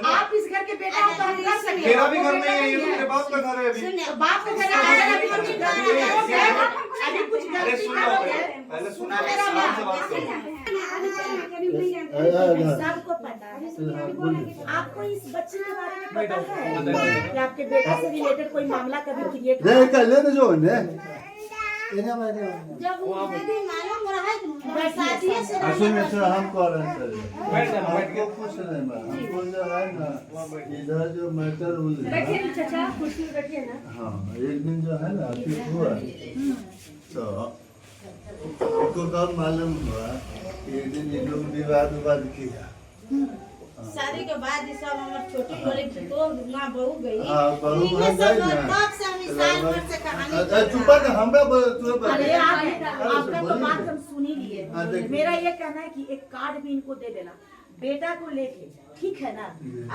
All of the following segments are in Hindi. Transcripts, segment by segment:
आप इस घर के बेटा हो तो हम कर सकते हैं। मेरा भी घर नहीं है, ये तो मेरे बाप का घर है अभी। बाप का घर है, अभी कुछ अरे सुन लो पहले सुन लो, आराम से बात करो। सबको पता है। आपको इस बच्चे के बारे में पता है कि आपके बेटे से रिलेटेड कोई मामला कभी क्रिएट नहीं कर ले जो ने इन्हें मैंने जब वो मालूम हो रहा है बरसातियों से सुन हम कॉल कर हमको कुछ नहीं मैं हमको जो है ना इधर जो मैटर हुई बैठिए चाचा, कुर्सी पे बैठिए ना। हाँ एक दिन जो है ना ठीक हुआ तो उनको कब मालूम हुआ कि एक दिन ये लोग विवाद किया शादी के बाद ये सब हमारे छोटी बड़ी तो माँ बहू गई। हाँ बहू ये भाग सब गई ना तब से हम इस साल भर से कहानी चुप है हमरा तू अरे आपका तो बात हम सुन ही लिए। हाँ, देखिए। मेरा ये कहना है कि एक कार्ड भी इनको दे देना बेटा को लेके, ठीक है ना।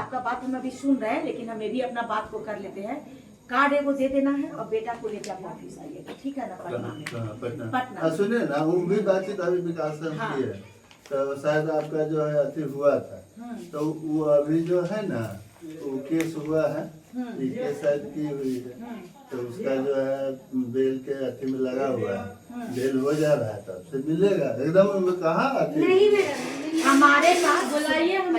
आपका बात हम अभी सुन रहे हैं, लेकिन हमें भी अपना बात को कर लेते हैं। कार्ड है वो दे देना है और बेटा को लेके आप ऑफिस आइएगा, ठीक है ना। पटना सुनिए ना वो भी बातचीत अभी विकास की है तो शायद आपका जो है अति हुआ था तो वो अभी जो है ना वो केस हुआ है ये केस शायद की हुई है तो उसका जो है बेल के अति में लगा हुआ है बेल हो जा रहा है तब से मिलेगा एकदम कहाँ नहीं हमारे पास बुलाइए, हम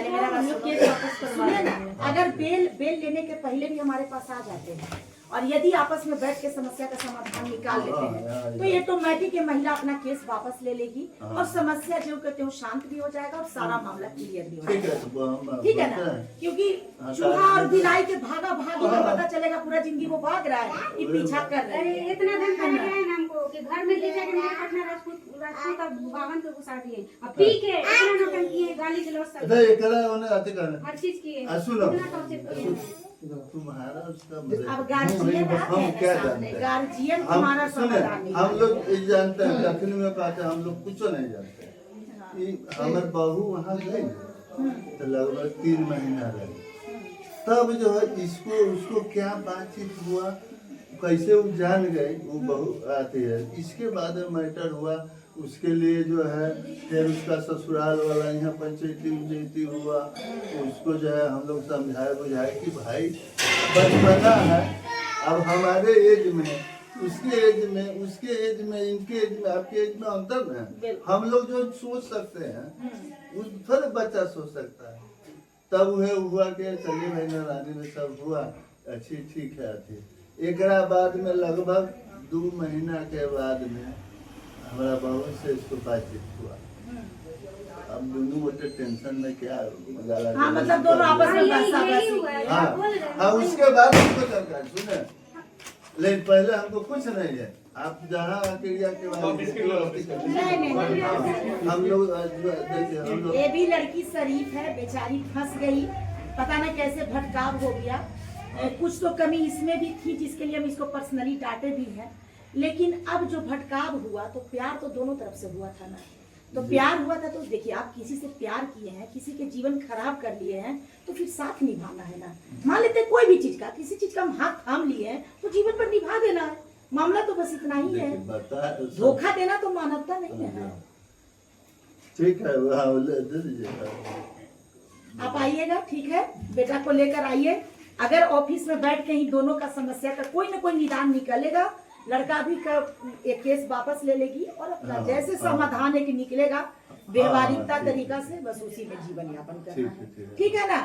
लोग केस वापस करवाएं ना। अगर बेल लेने के पहले भी हमारे पास आ जाते हैं और यदि आपस में बैठ के समस्या का समाधान निकाल लेते हैं तो ये ऑटोमेटिक महिला अपना केस वापस ले लेगी और समस्या जो कहते हो शांत भी हो जाएगा और सारा मामला क्लियर भी हो जाएगा, ठीक है ना। क्योंकि चूहा और बिलाई के भागा भागी में पता चलेगा पूरा जिंदगी वो भाग रहा है, ये पीछा कर रहा है। इतना धन है हमको कि घर में ले जाके मेरे पटना राजपूत का बावन को घुसा दिए अब पी के इतना नौटंकी है, गाली गलौज सब हर चीज की है। तुम्हारा उसका अब गार्जियन हम क्या जानते हैं गार्जियन तुम्हारा समाधान नहीं। हम लोग जानते हैं दक्षिण में पाते हम लोग कुछ नहीं जानते कि हमारे बहू वहाँ गई तो लगभग 3 महीना रही तब जो है इसको उसको क्या बातचीत हुआ कैसे वो जान गई वो बहू आती है इसके बाद मैटर हुआ उसके लिए जो है फिर उसका ससुराल वाला यहाँ पंचायती हुआ उसको जो है हम लोग समझाए बुझाए कि भाई बचपना है अब हमारे एज में उसके एज में उसके एज में इनके एज में आपके एज में अंतर है हम लोग जो सोच सकते हैं उस फिर बच्चा सोच सकता है तब वह हुआ कि चलिए भाई रानी में सब हुआ अच्छी ठीक है अच्छी एक बाद में लगभग 2 महीना के बाद में हमारा बहू से इसको बातचीत हुआ अब दोनों बच्चे टेंशन में क्या हाँ, मतलब दोनों आपस में हाँ उसके बाद हमको सरकार सुने लेकिन पहले हमको कुछ नहीं है आप जहाँ क्रिया के बाद हम लोग देखिए ये भी लड़की शरीफ है, बेचारी फंस गई, पता न कैसे भटकाव हो गया। कुछ तो कमी इसमें भी थी जिसके लिए हम इसको पर्सनली डांटे भी हैं, लेकिन अब जो भटकाव हुआ तो प्यार तो दोनों तरफ से हुआ था ना। तो प्यार हुआ था तो देखिए आप किसी से प्यार किए हैं, किसी के जीवन खराब कर लिए हैं तो फिर साथ निभाना है ना। मान लेते कोई भी चीज का किसी चीज का हम हाथ थाम लिए हैं तो जीवन पर निभा देना है, मामला तो बस इतना ही है। धोखा देना तो मानवता नहीं है। ठीक है आप आइएगा, ठीक है, बेटा को लेकर आइए। अगर ऑफिस में बैठ के ही दोनों का समस्या का कोई ना कोई निदान निकलेगा, लड़का भी का एक केस वापस ले लेगी और अपना जैसे समाधान एक निकलेगा व्यवहारिकता तरीका से बस उसी में जीवन यापन करना है, ठीक है ना।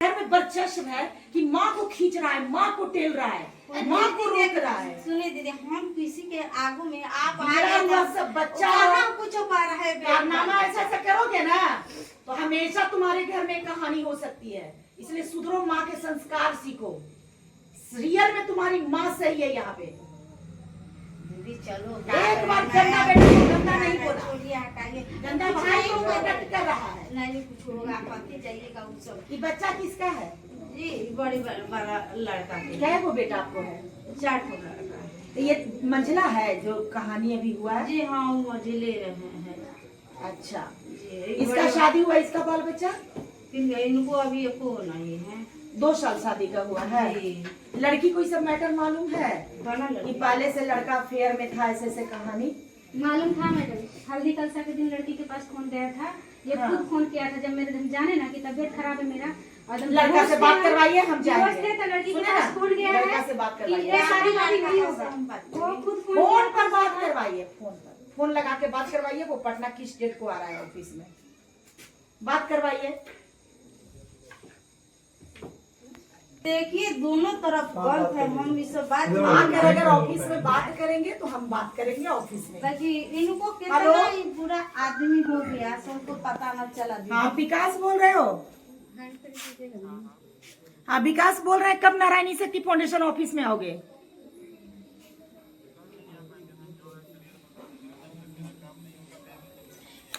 घर में वर्चस्व है कि माँ को खींच रहा है, माँ को टेल रहा है, माँ को रोक रहा है। सुनिए दीदी हम किसी के आगू में आप सब बच्चा कुछ पा रहा है कारनामा ऐसा करोगे ना तो हमेशा तुम्हारे घर में कहानी हो सकती है। इसलिए सुधरो, माँ के संस्कार सीखो। रियल में तुम्हारी माँ सही है यहाँ पे। दीदी चलो एक बार गंदा बेटा को गंदा नहीं बोला, छोड़िए हटाइए, गंदा भाई को प्रोटेक्ट कर रहा है। नहीं कुछ होगा, आप आते जाइएगा उस सब। ये बच्चा किसका है जी? बड़ी बड़ा लड़का के। क्या वो बेटा आपको है? 4 लड़का है। तो ये मंझला है जो कहानी अभी हुआ है? जी हाँ मंझले रहे हैं। अच्छा, इसका शादी हुआ, इसका बाल बच्चा? इनको अभी एको नहीं है, 2 साल शादी का हुआ है। लड़की को सब मैटर मालूम है कि पहले से लड़का अफेयर में था, ऐसे कहानी मालूम था मैडम। हल्दी कलसा के दिन लड़की के पास फोन गया था ये खुद फोन किया था जब मेरे हम जाने ना कि तबीयत खराब है मेरा। और जब लड़का से बात करवाइए, हम बेहोश जाएंगे। थे तो लड़की के सुने पास ना, फोन गया लड़का है से बात कि करवाइए। ये शादी वादी नहीं होगा। वो खुद फोन पर बात करवाइए, फोन लगा के बात करवाइए। वो पटना किस डेट को आ रहा है ऑफिस में, बात करवाइए। देखिए दोनों तरफ गलत है, हम इस बात आकर अगर ऑफिस में बात करेंगे तो हम बात करेंगे ऑफिस में। ताकि इनको हेलो? कितना ही बुरा आदमी हो गया, सबको पता न चला। हाँ विकास बोल रहे हो? हाँ विकास बोल रहे हैं, कब नारायणी शक्ति फाउंडेशन ऑफिस में आओगे?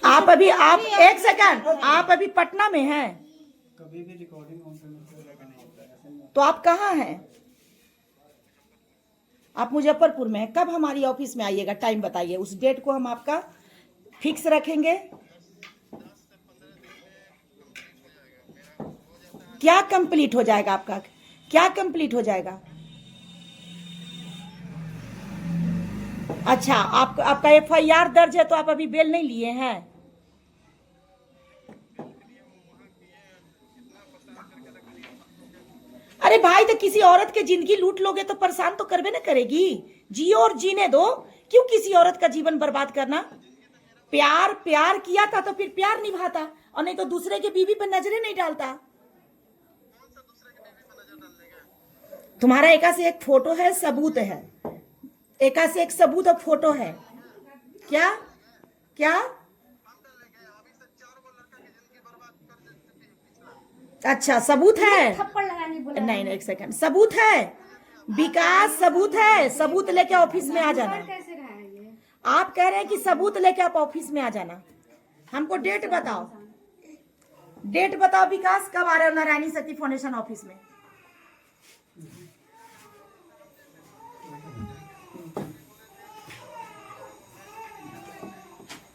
आप एक सेकंड, आप अभी पटना में हैं? कभी भी रिकॉर्डिंग ऑन करने नहीं होता है। तो आप कहाँ हैं? आप मुजफ्फरपुर में हैं। कब हमारी ऑफिस में आइएगा, टाइम बताइए, उस डेट को हम आपका फिक्स रखेंगे। क्या कंप्लीट हो जाएगा आपका, क्या कंप्लीट हो जाएगा? अच्छा, आपका FIR दर्ज है तो आप अभी बेल नहीं लिए हैं? अरे भाई, तो किसी औरत के जिंदगी लूट लोगे तो परेशान तो करबे ना करेगी। जियो और जीने दो, क्यों किसी औरत का जीवन बर्बाद करना? प्यार किया था तो फिर प्यार निभाता, और नहीं तो दूसरे के बीवी पर नजरें नहीं डालता। तुम्हारा एका से एक फोटो है, सबूत है, एका से एक सबूत और फोटो है। क्या क्या? अच्छा सबूत है? थप्पड़ लगाने बोला। नहीं, एक सेकंड, सबूत है विकास, सबूत है। सबूत लेके ऑफिस में आ जाना। कैसे रहा है ये? आप कह रहे हैं कि सबूत लेके आप ऑफिस में आ जाना। हमको डेट बताओ, डेट बताओ विकास, कब आ रहे हो नारायणी शक्ति फाउंडेशन ऑफिस में?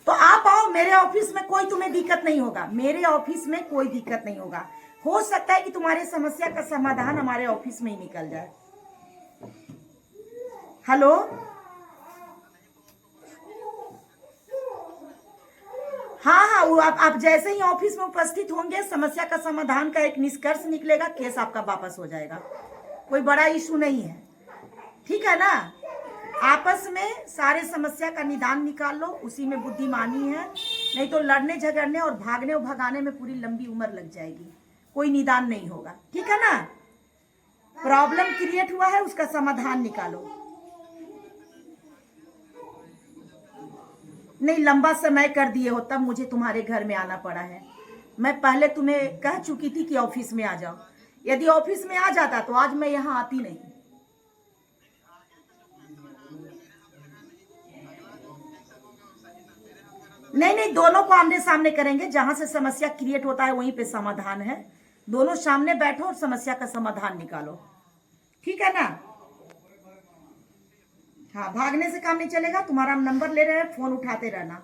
तो आप आओ मेरे ऑफिस में, कोई तुम्हें दिक्कत नहीं होगा। मेरे ऑफिस में कोई दिक्कत नहीं होगा। हो सकता है कि तुम्हारे समस्या का समाधान हमारे ऑफिस में ही निकल जाए। हेलो, हाँ, वो आप जैसे ही ऑफिस में उपस्थित होंगे, समस्या का समाधान का एक निष्कर्ष निकलेगा, केस आपका वापस हो जाएगा। कोई बड़ा इशू नहीं है, ठीक है ना? आपस में सारे समस्या का निदान निकाल लो, उसी में बुद्धिमानी है। नहीं तो लड़ने झगड़ने और भागने और भगाने में पूरी लंबी उम्र लग जाएगी, कोई निदान नहीं होगा, ठीक है ना? प्रॉब्लम क्रिएट हुआ है, उसका समाधान निकालो। नहीं, लंबा समय कर दिए हो तब मुझे तुम्हारे घर में आना पड़ा है। मैं पहले तुम्हें कह चुकी थी कि ऑफिस में आ जाओ। यदि ऑफिस में आ जाता तो आज मैं यहाँ आती नहीं। नहीं, दोनों को आमने सामने करेंगे। जहां से समस्या क्रिएट होता है वहीं पे समाधान है। दोनों सामने बैठो और समस्या का समाधान निकालो, ठीक है ना? हाँ, भागने से काम नहीं चलेगा। तुम्हारा नंबर ले रहे हैं, फोन उठाते रहना।